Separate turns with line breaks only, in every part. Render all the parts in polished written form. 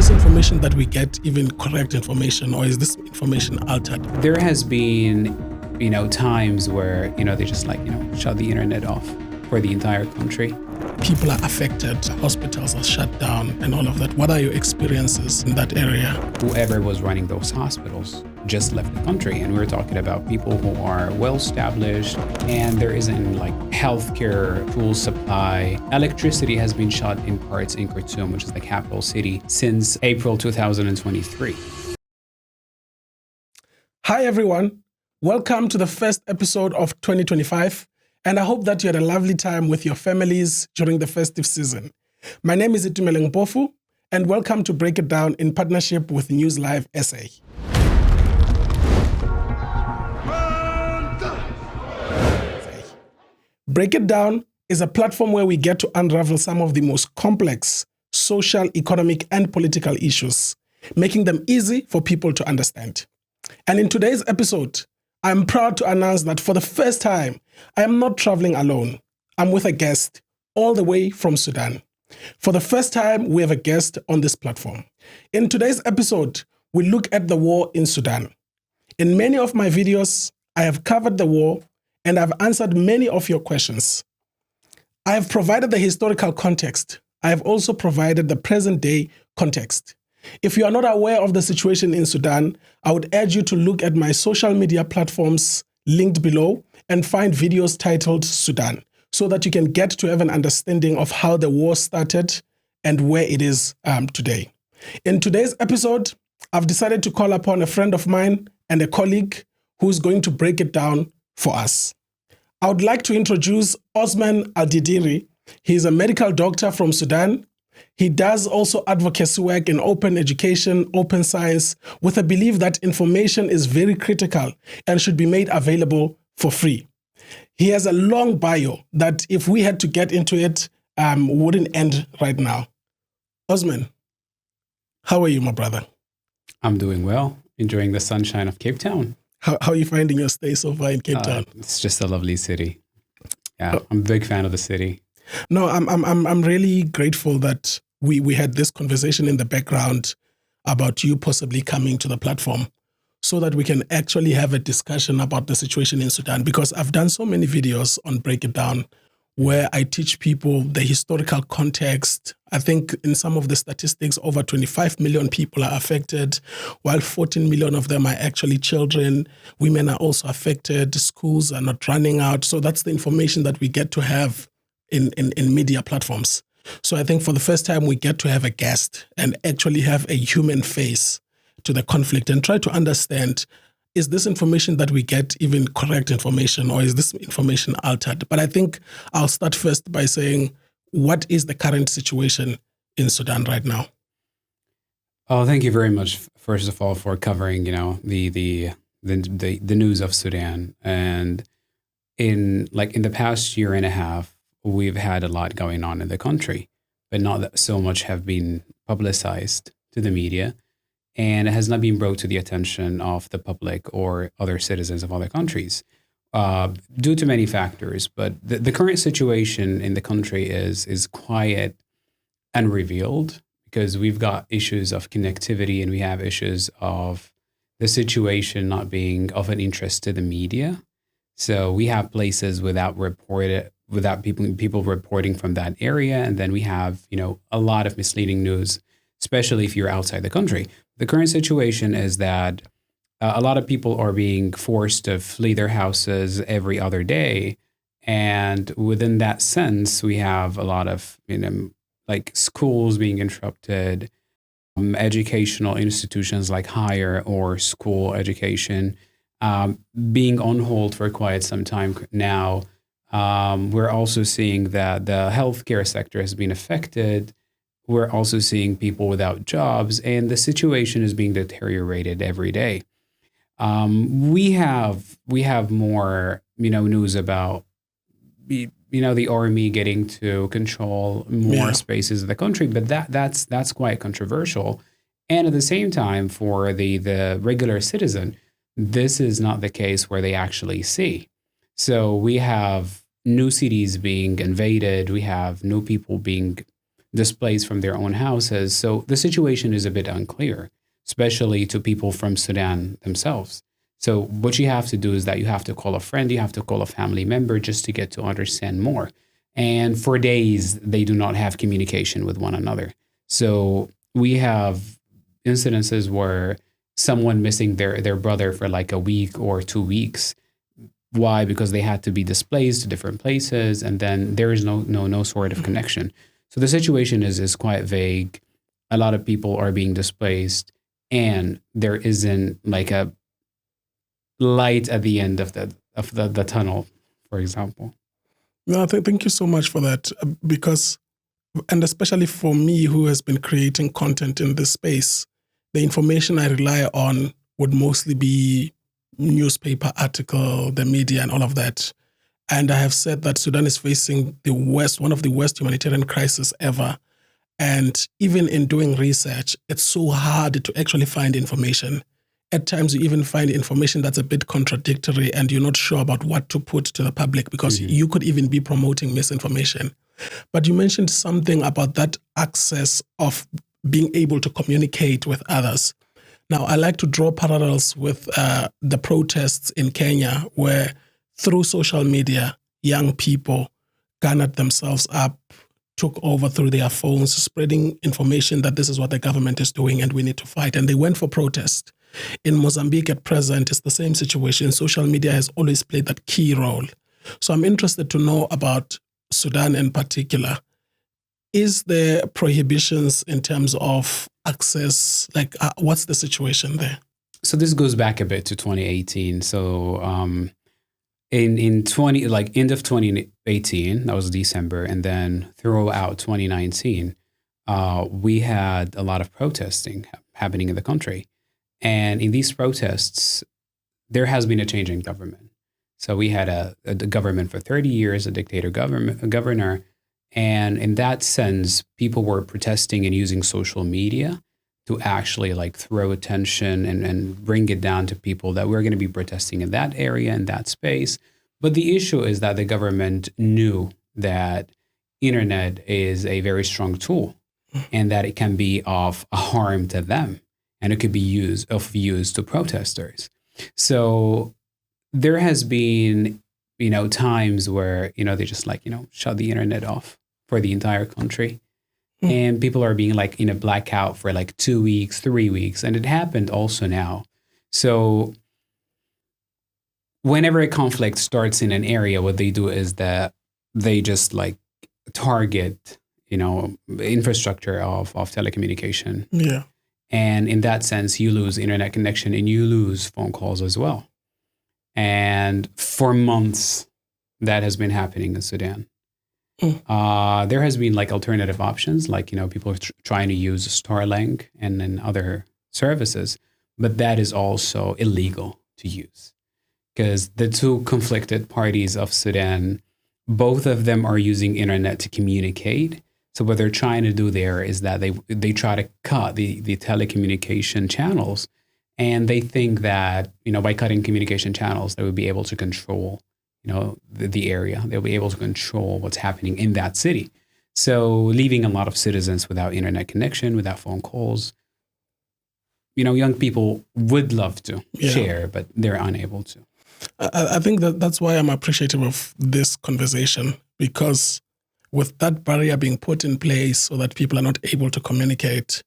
this information that we get even correct information, or is this information altered?
There has been, times where, they just shut the internet off for the entire country.
People are affected, hospitals are shut down and all of that. What are your experiences in that area?
Whoever was running those hospitals just left the country, and we're talking about people who are well established, and there isn't healthcare, tool supply. Electricity has been shut in parts in Khartoum, which is the capital city, since April 2023.
Hi everyone, welcome to the first episode of 2025. And I hope that you had a lovely time with your families during the festive season. My name is Itumeleng Mpofu, and welcome to Break It Down in partnership with News Live SA. Break It Down is a platform where we get to unravel some of the most complex social, economic, and political issues, making them easy for people to understand. And in today's episode, I'm proud to announce that for the first time, I am not traveling alone. I'm with a guest all the way from Sudan. For the first time, we have a guest on this platform. In today's episode, we look at the war in Sudan. In many of my videos, I have covered the war and I've answered many of your questions. I have provided the historical context. I have also provided the present day context. If you are not aware of the situation in Sudan, I would urge you to look at my social media platforms linked below and find videos titled Sudan, so that you can get to have an understanding of how the war started and where it is today. In today's episode, I've decided to call upon a friend of mine and a colleague who's going to break it down for us. I would like to introduce Osman Aldirdiri. He's a medical doctor from Sudan. He does also advocacy work in open education, open science, with a belief that information is very critical and should be made available for free. He has a long bio that if we had to get into it, wouldn't end right now. Osman, how are you, my brother?
I'm doing well, enjoying the sunshine of Cape Town.
How are you finding your stay so far in Cape Town?
It's just a lovely city. Yeah, I'm a big fan of the city.
No, I'm really grateful that we had this conversation in the background about you possibly coming to the platform so that we can actually have a discussion about the situation in Sudan, because I've done so many videos on Break It Down where I teach people the historical context. I think in some of the statistics, over 25 million people are affected, while 14 million of them are actually children. Women are also affected. Schools are not running out. So that's the information that we get to have in media platforms. So I think for the first time, we get to have a guest and actually have a human face to the conflict and try to understand, is this information that we get even correct information, or is this information altered? But I think I'll start first by saying, what is the current situation in Sudan right now?
Oh, thank you very much, first of all, for covering, the news of Sudan. And in the past year and a half, we've had a lot going on in the country, but not that so much have been publicized to the media, and it has not been brought to the attention of the public or other citizens of other countries due to many factors. But the current situation in the country is quiet and revealed, because we've got issues of connectivity and we have issues of the situation not being of an interest to the media. So we have places without people reporting from that area, and then we have a lot of misleading news, especially if you're outside the country. The current situation is that a lot of people are being forced to flee their houses every other day, and within that sense, we have a lot of schools being interrupted, educational institutions like higher or school education being on hold for quite some time now. We're also seeing that the healthcare sector has been affected. We're also seeing people without jobs, and the situation is being deteriorated every day. We have more, news about, the army getting to control more spaces of the country, but that's quite controversial. And at the same time, for the regular citizen, this is not the case where they actually see. So we have new cities being invaded. We have new people being displaced from their own houses. So the situation is a bit unclear, especially to people from Sudan themselves. So what you have to do is that you have to call a friend, you have to call a family member just to get to understand more. And for days, they do not have communication with one another. So we have incidences where someone missing their brother for like a week or 2 weeks. Why? Because they had to be displaced to different places, and then there is no sort of connection. So the situation is quite vague. A lot of people are being displaced, and there isn't like a light at the end of the tunnel, for example.
No, thank you so much for that, because, and especially for me who has been creating content in this space, the information I rely on would mostly be newspaper article, the media and all of that. And I have said that Sudan is facing one of the worst humanitarian crises ever. And even in doing research, it's so hard to actually find information. At times, you even find information that's a bit contradictory and you're not sure about what to put to the public because you could even be promoting misinformation. But you mentioned something about that access of being able to communicate with others. Now, I like to draw parallels with the protests in Kenya, where through social media, young people garnered themselves up, took over through their phones, spreading information that this is what the government is doing and we need to fight. And they went for protest. In Mozambique at present, it's the same situation. Social media has always played that key role. So I'm interested to know about Sudan in particular. Is there prohibitions in terms of access? Like, what's the situation there?
So this goes back a bit to 2018. So in end of 2018, that was December, and then throughout 2019, we had a lot of protesting happening in the country. And in these protests, there has been a change in government. So we had a government for 30 years, a dictator governor. And in that sense, people were protesting and using social media to actually like throw attention and bring it down to people that we're going to be protesting in that area, in that space. But the issue is that the government knew that internet is a very strong tool and that it can be of a harm to them and it could be used to protesters. So there has been, times where, they just shut the internet off for the entire country. And people are being in a blackout for 2 weeks, 3 weeks. And it happened also now. So whenever a conflict starts in an area, what they do is that they just target, infrastructure of telecommunication.
Yeah.
And in that sense, you lose internet connection and you lose phone calls as well. And for months, that has been happening in Sudan. There has been alternative options, people are trying to use Starlink and then other services, but that is also illegal to use because the two conflicted parties of Sudan, both of them are using internet to communicate. So what they're trying to do there is that they try to cut the telecommunication channels, and they think that by cutting communication channels, they would be able to control the area. They'll be able to control what's happening in that city. So leaving a lot of citizens without internet connection, without phone calls. Young people would love to share, but they're unable to.
I think that's why I'm appreciative of this conversation, because with that barrier being put in place so that people are not able to communicate,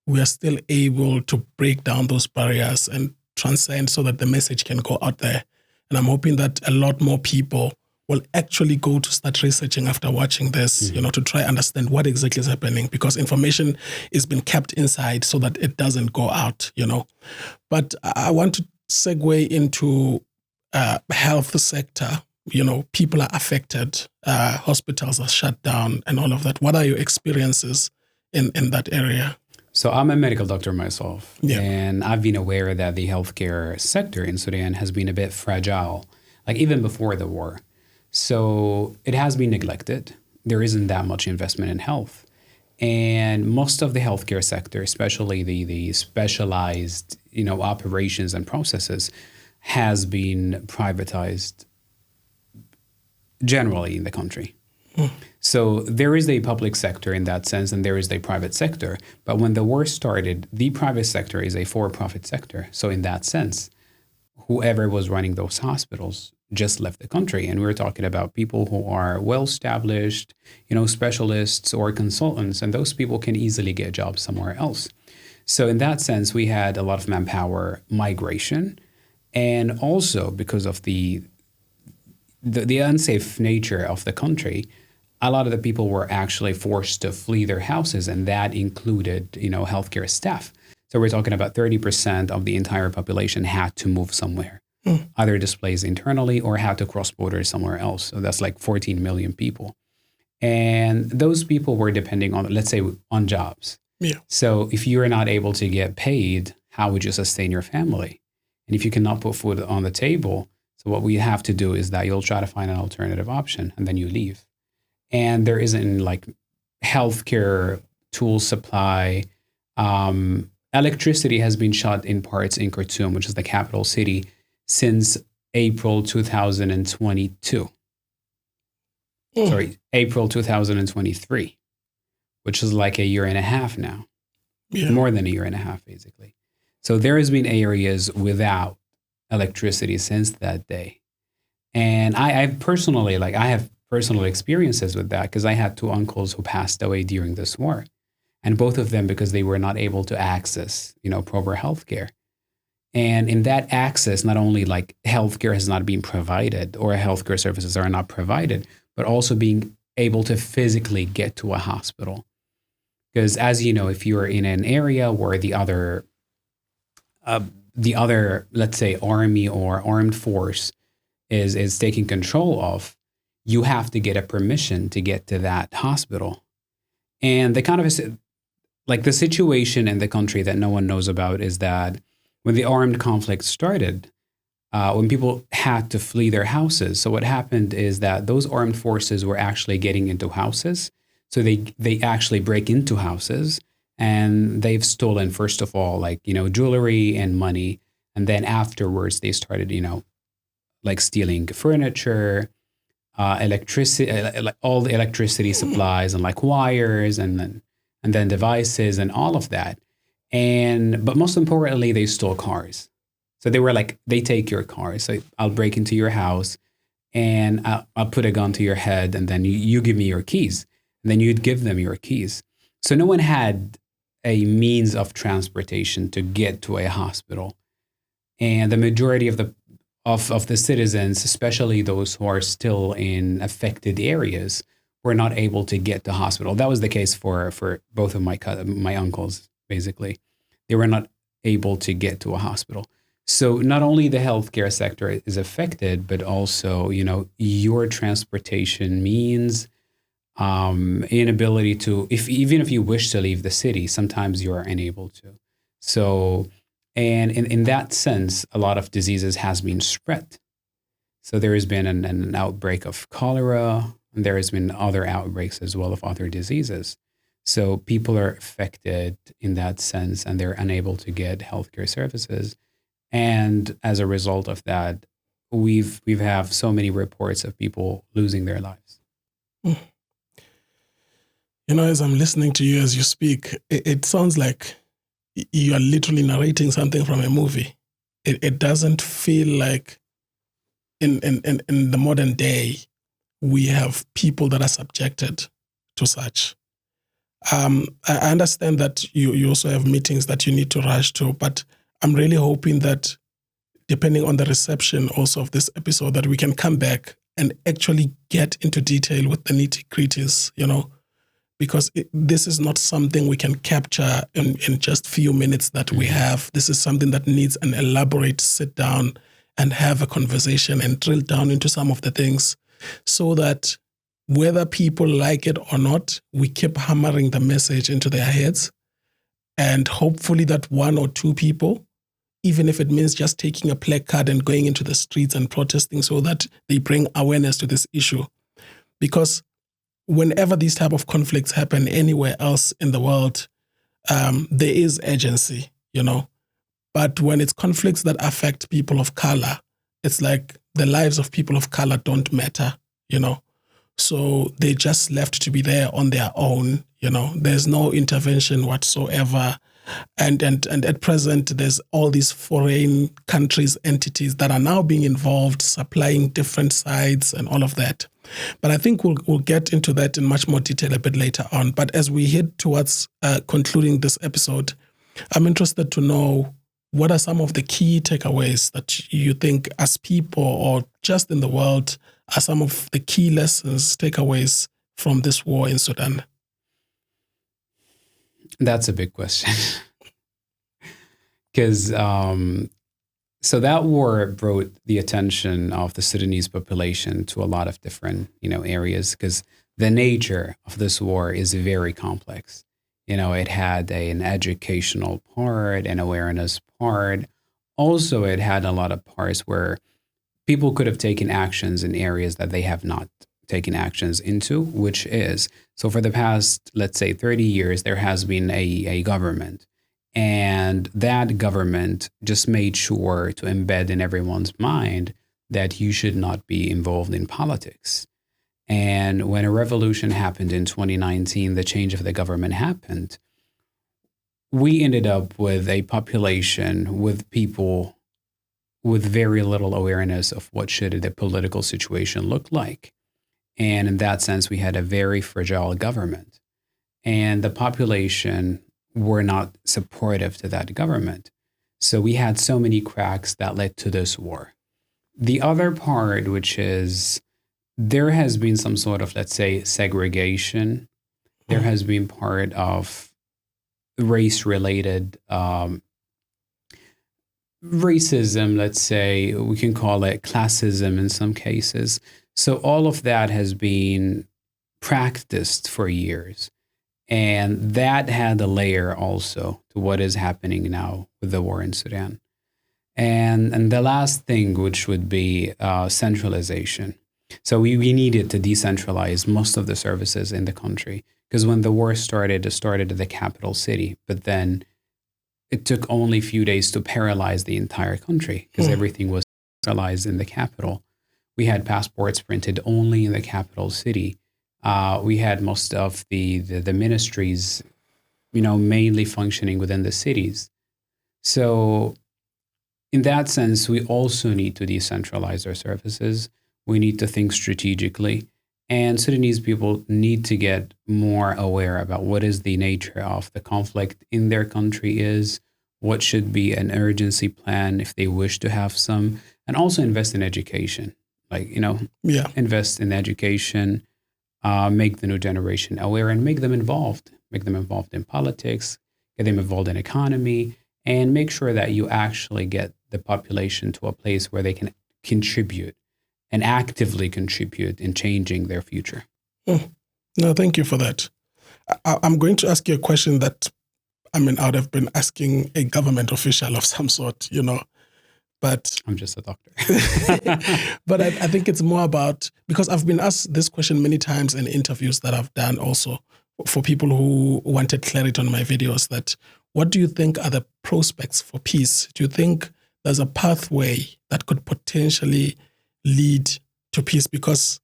we are still able to break down those barriers and transcend so that the message can go out there. And I'm hoping that a lot more people will actually go to start researching after watching this, to try understand what exactly is happening, because information is being kept inside so that it doesn't go out, But I want to segue into health sector. People are affected, hospitals are shut down and all of that. What are your experiences in that area?
So I'm a medical doctor myself, and I've been aware that the healthcare sector in Sudan has been a bit fragile, even before the war. So it has been neglected. There isn't that much investment in health. And most of the healthcare sector, especially the specialized, operations and processes, has been privatized generally in the country. So there is a public sector in that sense, and there is a private sector. But when the war started, the private sector is a for-profit sector. So in that sense, whoever was running those hospitals just left the country. And we're talking about people who are well-established, specialists or consultants, and those people can easily get jobs somewhere else. So in that sense, we had a lot of manpower migration. And also because of the unsafe nature of the country, a lot of the people were actually forced to flee their houses, and that included, healthcare staff. So we're talking about 30% of the entire population had to move somewhere, either displaced internally or had to cross borders somewhere else. So that's like 14 million people. And those people were depending on, let's say, on jobs.
Yeah.
So if you are not able to get paid, how would you sustain your family? And if you cannot put food on the table, so what we have to do is that you'll try to find an alternative option, and then you leave. And there isn't like healthcare, tool supply. Electricity has been shut in parts in Khartoum, which is the capital city, since April 2022. Sorry, April 2023, which is like a year and a half now. Yeah. More than a year and a half, basically. So there has been areas without electricity since that day. And I have personal experiences with that, because I had two uncles who passed away during this war. And both of them because they were not able to access, proper healthcare. And in that access, not only like healthcare has not been provided or healthcare services are not provided, but also being able to physically get to a hospital. Because as you know, if you're in an area where the other, let's say, army or armed force is taking control of, you have to get a permission to get to that hospital. And the kind of like the situation in the country that no one knows about is that when the armed conflict started, when people had to flee their houses, so what happened is that those armed forces were actually getting into houses. So they actually break into houses, and they've stolen, first of all, like, jewelry and money. And then afterwards, they started, like stealing furniture, electricity, like all the electricity supplies and like wires and then devices and all of that. But most importantly, they stole cars. So they were like, they take your car. So I'll break into your house and I'll put a gun to your head, and then you give me your keys. And then you'd give them your keys. So no one had a means of transportation to get to a hospital. And the majority of the citizens, especially those who are still in affected areas, were not able to get to hospital. That was the case for both of my uncles, basically. They were not able to get to a hospital. So not only the healthcare sector is affected, but also, your transportation means inability to, even if you wish to leave the city, sometimes you are unable to. So, and in that sense, a lot of diseases has been spread. So there has been an outbreak of cholera, and there has been other outbreaks as well of other diseases. So people are affected in that sense, and they're unable to get healthcare services. And as a result of that, we have so many reports of people losing their lives.
As I'm listening to you as you speak, it sounds like you are literally narrating something from a movie. It doesn't feel like in the modern day, we have people that are subjected to such. I understand that you also have meetings that you need to rush to, but I'm really hoping that depending on the reception also of this episode, that we can come back and actually get into detail with the nitty-gritties, because this is not something we can capture in just few minutes that we have. This is something that needs an elaborate sit down and have a conversation and drill down into some of the things, so that whether people like it or not, we keep hammering the message into their heads. And hopefully that one or two people, even if it means just taking a placard and going into the streets and protesting, so that they bring awareness to this issue. Because whenever these type of conflicts happen anywhere else in the world, there is urgency, But when it's conflicts that affect people of color, it's like the lives of people of color don't matter, So they just left to be there on their own. There's no intervention whatsoever. And at present, there's all these foreign countries, entities that are now being involved, supplying different sides and all of that. But I think we'll get into that in much more detail a bit later on. But as we head towards concluding this episode, I'm interested to know, what are some of the key takeaways that you think as people or just in the world are some of the key lessons, takeaways from this war in Sudan?
That's a big question. Because so that war brought the attention of the Sudanese population to a lot of different, areas, because the nature of this war is very complex. It had an educational part, an awareness part. Also, it had a lot of parts where people could have taken actions in areas that they have not taken actions into, which is, so for the past, let's say 30 years, there has been a government. And that government just made sure to embed in everyone's mind that you should not be involved in politics. And when a revolution happened in 2019, the change of the government happened. We ended up with a population with people with very little awareness of what should the political situation look like. And in that sense, we had a very fragile government. And the population were not supportive to that government. So we had so many cracks that led to this war. The other part, which is there has been some sort of, let's say, segregation. There has been part of race-related racism, let's say. We can call it classism in some cases. So all of that has been practiced for years. And that had a layer also to what is happening now with the war in Sudan. And the last thing, which would be centralization. So we needed to decentralize most of the services in the country, because when the war started, it started at the capital city, but then it took only a few days to paralyze the entire country because everything was centralized in the capital. We had passports printed only in the capital city. We had most of the ministries, mainly functioning within the cities. So in that sense, we also need to decentralize our services. We need to think strategically. And Sudanese people need to get more aware about what is the nature of the conflict in their country is, what should be an urgency plan if they wish to have some, and also invest in education. Invest in education, make the new generation aware and make them involved in politics, get them involved in economy, and make sure that you actually get the population to a place where they can contribute and actively contribute in changing their future.
No, thank you for that. I'm going to ask you a question that, I would have been asking a government official of some sort, but
I'm just a doctor.
But I think it's more about, because I've been asked this question many times in interviews that I've done also for people who wanted clarity on my videos, that what do you think are the prospects for peace? Do you think there's a pathway that could potentially lead to peace? Because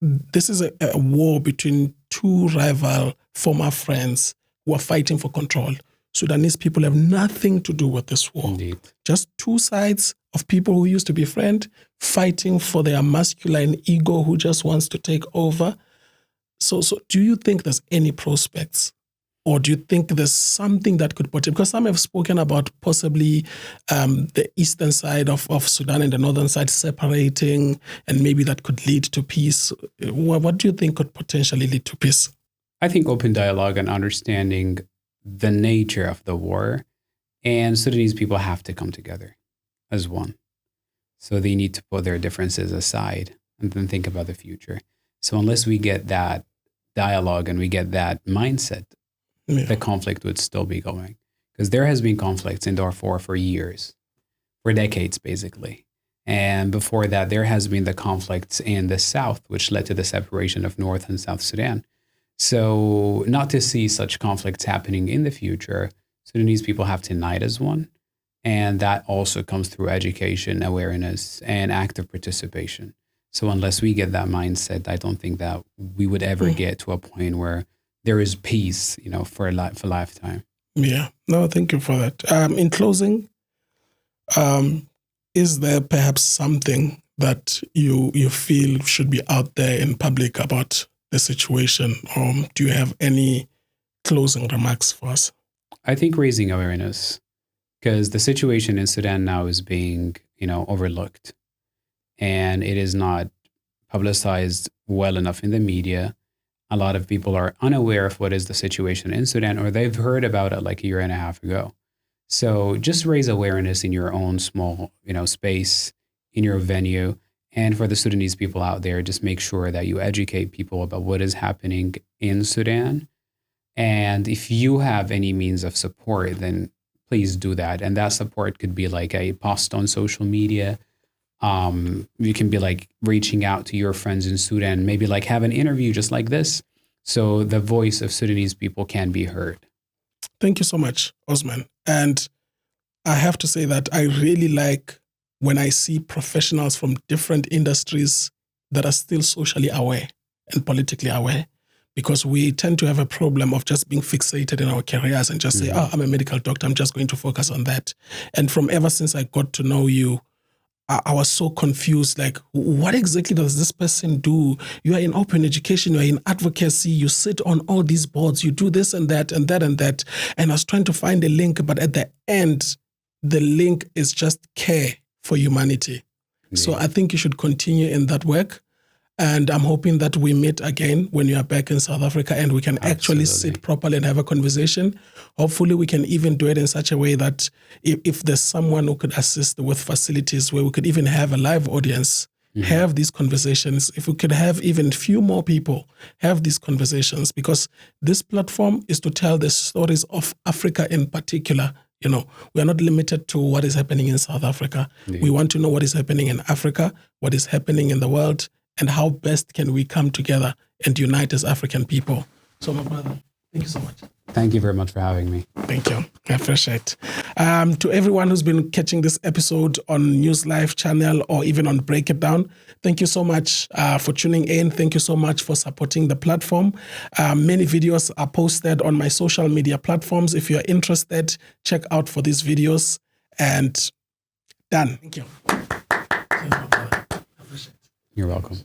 this is a war between two rival former friends who are fighting for control. Sudanese people have nothing to do with this war.
Indeed.
Just two sides of people who used to be friends fighting for their masculine ego who just wants to take over. So do you think there's any prospects? Or do you think there's something that could potentially, because some have spoken about possibly the eastern side of Sudan and the northern side separating, and maybe that could lead to peace. What do you think could potentially lead to peace?
I think open dialogue and understanding the nature of the war, and Sudanese people have to come together as one. So they need to put their differences aside and then think about the future. So unless we get that dialogue and we get that mindset, the conflict would still be going. Because there has been conflicts in Darfur for years, for decades, basically. And before that, there has been the conflicts in the south, which led to the separation of North and South Sudan. So not to see such conflicts happening in the future, Sudanese people have to unite as one. And that also comes through education, awareness, and active participation. So unless we get that mindset, I don't think that we would ever get to a point where there is peace, for for lifetime.
Yeah. No, thank you for that. In closing, is there perhaps something that you feel should be out there in public about the situation, or do you have any closing remarks for us?
I think raising awareness, because the situation in Sudan now is being, overlooked, and it is not publicized well enough in the media. A lot of people are unaware of what is the situation in Sudan, or they've heard about it like a year and a half ago. So just raise awareness in your own small, space, in your venue. And for the Sudanese people out there, just make sure that you educate people about what is happening in Sudan. And if you have any means of support, then please do that. And that support could be like a post on social media. You can be like reaching out to your friends in Sudan, maybe like have an interview just like this, so the voice of Sudanese people can be heard.
Thank you so much, Osman. And I have to say that I really like when I see professionals from different industries that are still socially aware and politically aware, because we tend to have a problem of just being fixated in our careers and just say, I'm a medical doctor, I'm just going to focus on that. And from ever since I got to know you, I was so confused, like, what exactly does this person do? You are in open education, you are in advocacy, you sit on all these boards, you do this and that and that and that. And I was trying to find a link, but at the end, the link is just care for humanity. Yeah. So I think you should continue in that work. And I'm hoping that we meet again when you are back in South Africa and we can actually sit properly and have a conversation. Hopefully we can even do it in such a way that if there's someone who could assist with facilities where we could even have a live audience, have these conversations. If we could have even few more people have these conversations, because this platform is to tell the stories of Africa in particular. We are not limited to what is happening in South Africa. Yeah. We want to know what is happening in Africa, what is happening in the world, and how best can we come together and unite as African people. So, my brother, thank you so much.
Thank you very much for having me.
Thank you. I appreciate it. To everyone who's been catching this episode on News Live channel or even on Break It Down, thank you so much for tuning in. Thank you so much for supporting the platform. Many videos are posted on my social media platforms. If you're interested, check out for these videos. And done. Thank you.
You're welcome.